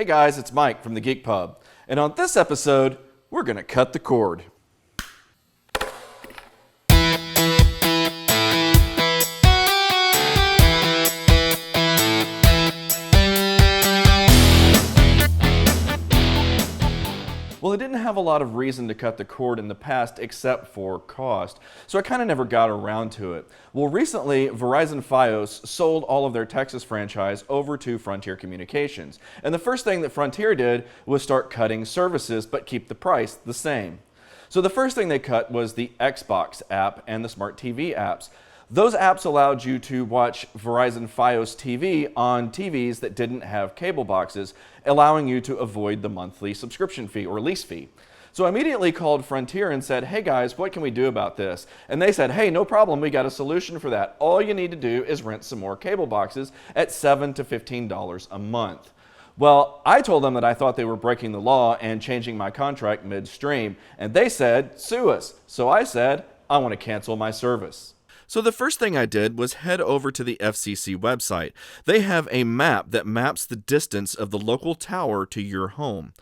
Hey guys, it's Mike from the Geek Pub, and on this episode, we're gonna cut the cord. Well, I didn't have a lot of reason to cut the cord in the past except for cost, so I kind of never got around to it. Well, recently, Verizon FiOS sold all of their Texas franchise over to Frontier Communications, and the first thing that Frontier did was start cutting services but keep the price the same. So the first thing they cut was the Xbox app and the Smart TV apps. Those apps allowed you to watch Verizon FiOS TV on TVs that didn't have cable boxes, allowing you to avoid the monthly subscription fee or lease fee. So I immediately called Frontier and said, hey guys, what can we do about this? And they said, hey, no problem, we got a solution for that. All you need to do is rent some more cable boxes at $7 to $15 a month. Well, I told them that I thought they were breaking the law and changing my contract midstream, and they said, sue us. So I said, I want to cancel my service. So the first thing I did was head over to the FCC website. They have a map that maps the distance of the local tower to your home.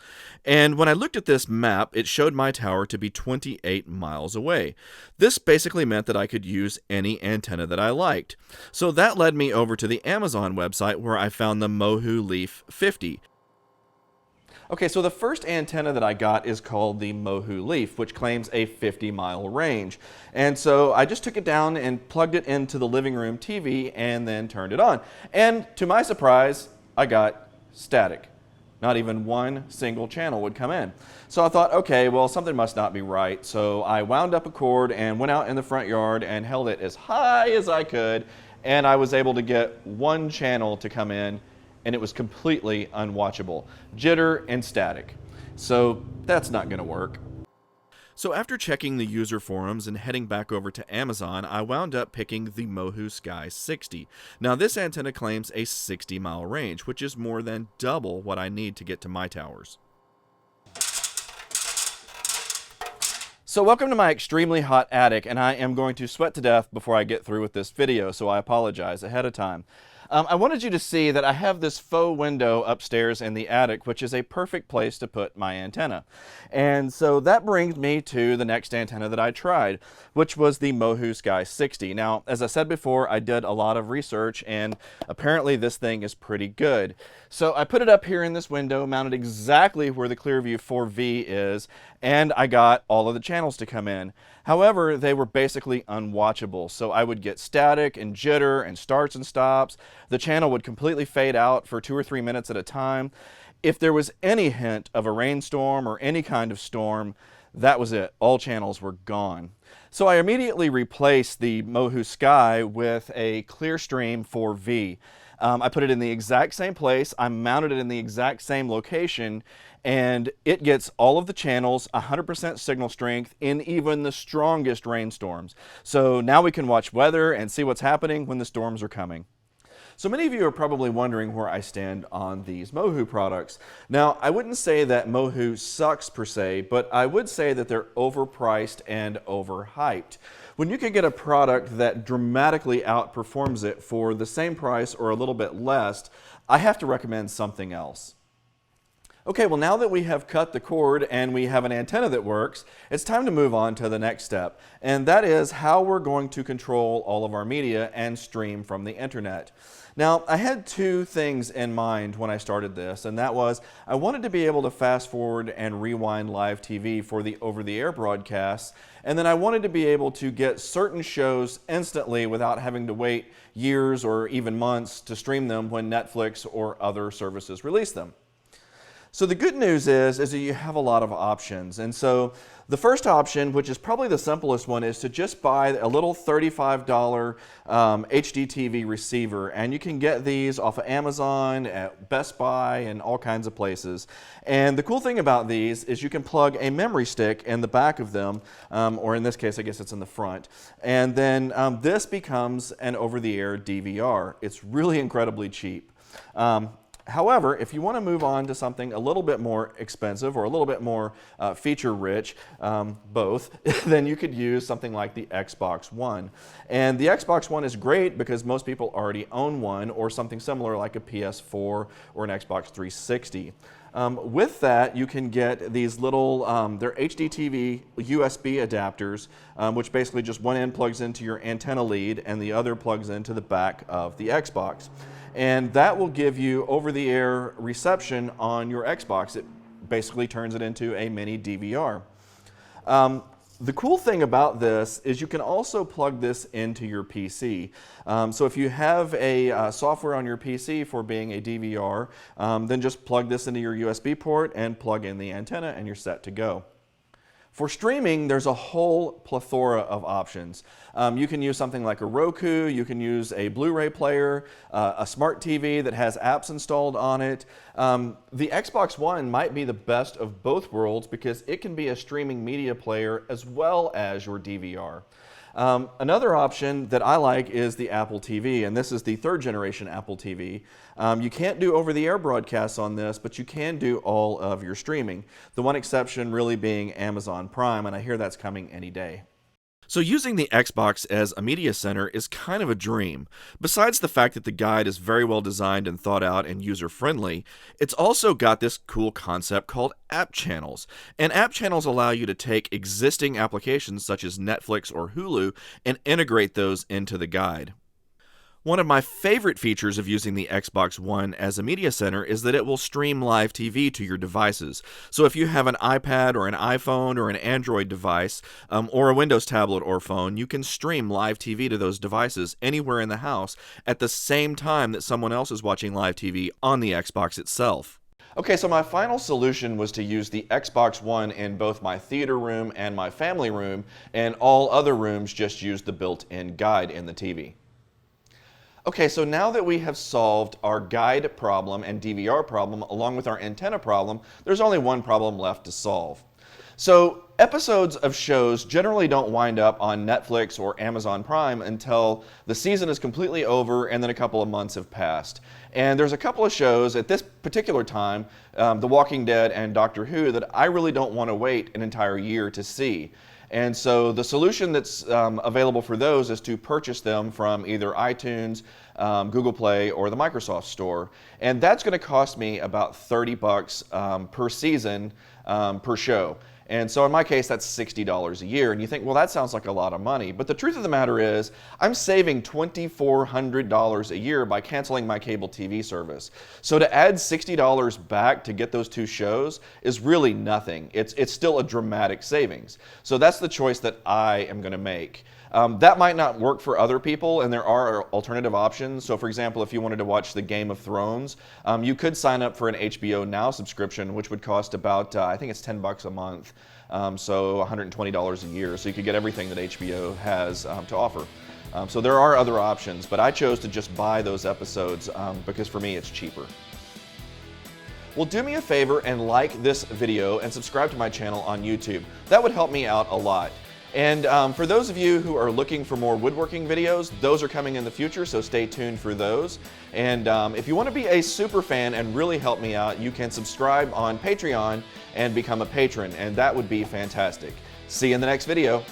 And when I looked at this map, it showed my tower to be 28 miles away. This basically meant that I could use any antenna that I liked. So that led me over to the Amazon website where I found the Mohu Leaf 50. Okay, so the first antenna that I got is called the Mohu Leaf, which claims a 50-mile range. And so I just took it down and plugged it into the living room TV and then turned it on. And to my surprise, I got static. Not even one single channel would come in. So I thought, okay, well, something must not be right. So I wound up a cord and went out in the front yard and held it as high as I could. And I was able to get one channel to come in, and it was completely unwatchable. Jitter and static. So that's not going to work. So after checking the user forums and heading back over to Amazon, I wound up picking the Mohu Sky 60. Now this antenna claims a 60-mile range, which is more than double what I need to get to my towers. So welcome to my extremely hot attic, and I am going to sweat to death before I get through with this video, so I apologize ahead of time. I wanted you to see that I have this faux window upstairs in the attic, which is a perfect place to put my antenna. And so that brings me to the next antenna that I tried, which was the Mohu Sky 60. Now, as I said before, I did a lot of research, and apparently this thing is pretty good. So I put it up here in this window, mounted exactly where the Clearview 4V is, and I got all of the channels to come in. However, they were basically unwatchable, so I would get static and jitter and starts and stops. The channel would completely fade out for 2 or 3 minutes at a time. If there was any hint of a rainstorm or any kind of storm, that was it. All channels were gone. So I immediately replaced the Mohu Sky with a Clearstream 4V. I put it in the exact same place, I mounted it in the exact same location, and it gets all of the channels, 100% signal strength in even the strongest rainstorms. So now we can watch weather and see what's happening when the storms are coming. So many of you are probably wondering where I stand on these Mohu products. Now, I wouldn't say that Mohu sucks per se, but I would say that they're overpriced and overhyped. When you can get a product that dramatically outperforms it for the same price or a little bit less, I have to recommend something else. Okay, well now that we have cut the cord and we have an antenna that works, it's time to move on to the next step, and that is how we're going to control all of our media and stream from the internet. Now, I had two things in mind when I started this, and that was I wanted to be able to fast forward and rewind live TV for the over-the-air broadcasts, and then I wanted to be able to get certain shows instantly without having to wait years or even months to stream them when Netflix or other services release them. So the good news is that you have a lot of options. And so the first option, which is probably the simplest one, is to just buy a little $35 HDTV receiver. And you can get these off of Amazon, at Best Buy, and all kinds of places. And the cool thing about these is you can plug a memory stick in the back of them, or in this case, I guess it's in the front. And then this becomes an over-the-air DVR. It's really incredibly cheap. However, if you want to move on to something a little bit more expensive or a little bit more feature-rich, both, then you could use something like the Xbox One. And the Xbox One is great because most people already own one or something similar like a PS4 or an Xbox 360. With that, you can get these little, they're HDTV USB adapters, which basically just one end plugs into your antenna lead and the other plugs into the back of the Xbox. And that will give you over-the-air reception on your Xbox. It basically turns it into a mini DVR. The cool thing about this is you can also plug this into your PC. So if you have a software on your PC for being a DVR, then just plug this into your USB port and plug in the antenna and you're set to go. For streaming, there's a whole plethora of options. You can use something like a Roku, you can use a Blu-ray player, a smart TV that has apps installed on it. The Xbox One might be the best of both worlds because it can be a streaming media player as well as your DVR. Another option that I like is the Apple TV, and this is the third generation Apple TV. You can't do over-the-air broadcasts on this, but you can do all of your streaming. The one exception really being Amazon Prime, and I hear that's coming any day. So using the Xbox as a media center is kind of a dream. Besides the fact that the guide is very well designed and thought out and user-friendly, it's also got this cool concept called app channels. And app channels allow you to take existing applications such as Netflix or Hulu and integrate those into the guide. One of my favorite features of using the Xbox One as a media center is that it will stream live TV to your devices. So if you have an iPad or an iPhone or an Android device or a Windows tablet or phone, you can stream live TV to those devices anywhere in the house at the same time that someone else is watching live TV on the Xbox itself. Okay, so my final solution was to use the Xbox One in both my theater room and my family room, and all other rooms just use the built-in guide in the TV. Okay, so now that we have solved our guide problem and DVR problem along with our antenna problem, there's only one problem left to solve. So episodes of shows generally don't wind up on Netflix or Amazon Prime until the season is completely over and then a couple of months have passed. And there's a couple of shows at this particular time, The Walking Dead and Doctor Who, that I really don't want to wait an entire year to see. And so the solution that's available for those is to purchase them from either iTunes, Google Play, or the Microsoft Store. And that's going to cost me about $30 per season per show. And so in my case, that's $60 a year. And you think, well, that sounds like a lot of money. But the truth of the matter is, I'm saving $2,400 a year by canceling my cable TV service. So to add $60 back to get those two shows is really nothing. It's still a dramatic savings. So that's the choice that I am going to make. That might not work for other people, and there are alternative options. So for example, if you wanted to watch the Game of Thrones, you could sign up for an HBO Now subscription, which would cost about, I think it's $10 a month, so $120 a year. So you could get everything that HBO has to offer. So there are other options, but I chose to just buy those episodes because for me it's cheaper. Well, do me a favor and like this video and subscribe to my channel on YouTube. That would help me out a lot. And for those of you who are looking for more woodworking videos, those are coming in the future, so stay tuned for those. And if you want to be a super fan and really help me out, you can subscribe on Patreon and become a patron, and that would be fantastic. See you in the next video.